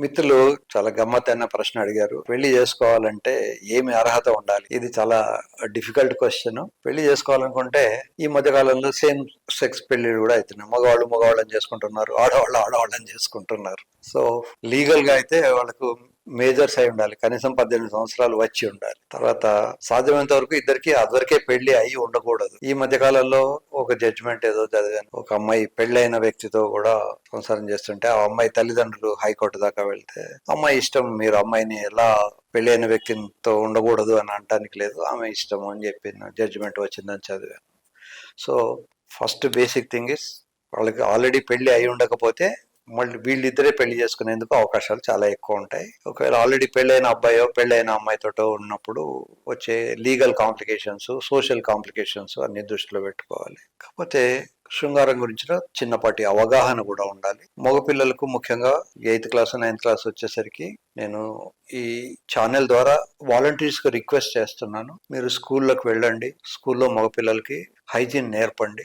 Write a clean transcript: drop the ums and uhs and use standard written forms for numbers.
మిత్రులు చాలా గమ్మత్తైన ప్రశ్న అడిగారు. పెళ్లి చేసుకోవాలంటే ఏమి అర్హత ఉండాలి? ఇది చాలా డిఫికల్ట్ క్వశ్చన్. పెళ్లి చేసుకోవాలనుకుంటే ఈ మధ్య కాలంలో సేమ్ సెక్స్ పెళ్లిళ్ళు కూడా అవుతున్నాయి. మగవాళ్ళు మగవాళ్ళని చేసుకుంటున్నారు, ఆడవాళ్ళు ఆడవాళ్ళని చేసుకుంటున్నారు. సో లీగల్ గా అయితే వాళ్ళకు మేజర్స్ అయి ఉండాలి, కనీసం 18 సంవత్సరాలు వచ్చి ఉండాలి. తర్వాత సాధ్యమైనంత వరకు ఇద్దరికి అదివరకే పెళ్లి అయి ఉండకూడదు. ఈ మధ్య కాలంలో ఒక జడ్జిమెంట్ ఏదో చదివాను, ఒక అమ్మాయి పెళ్ళైన వ్యక్తితో కూడా సంసారం చేస్తుంటే ఆ అమ్మాయి తల్లిదండ్రులు హైకోర్టు దాకా వెళ్తే అమ్మాయి ఇష్టం, మీరు అమ్మాయిని ఎలా పెళ్ళైన వ్యక్తితో ఉండకూడదు అని అనటానికి లేదు, ఆమె ఇష్టం అని చెప్పిన జడ్జిమెంట్ వచ్చిందని చదివాను. So first basic thing is, వాళ్ళకి ఆల్రెడీ పెళ్లి అయి ఉండకపోతే మళ్ళీ వీళ్ళిద్దరే పెళ్లి చేసుకునేందుకు అవకాశాలు చాలా ఎక్కువ ఉంటాయి. ఒకవేళ ఆల్రెడీ పెళ్ళైన అబ్బాయో పెళ్ళైన అమ్మాయితోటో ఉన్నప్పుడు వచ్చే లీగల్ కాంప్లికేషన్స్, సోషల్ కాంప్లికేషన్స్ అన్ని దృష్టిలో పెట్టుకోవాలి. కాకపోతే శృంగారం గురించిన చిన్నపాటి అవగాహన కూడా ఉండాలి. మగపిల్లలకు ముఖ్యంగా 8th క్లాస్ 9th క్లాస్ వచ్చేసరికి నేను ఈ ఛానల్ ద్వారా వాలంటీర్స్ కు రిక్వెస్ట్ చేస్తున్నాను, మీరు స్కూళ్ళకు వెళ్ళండి, స్కూల్లో మగపిల్లలకి హైజీన్ నేర్పండి.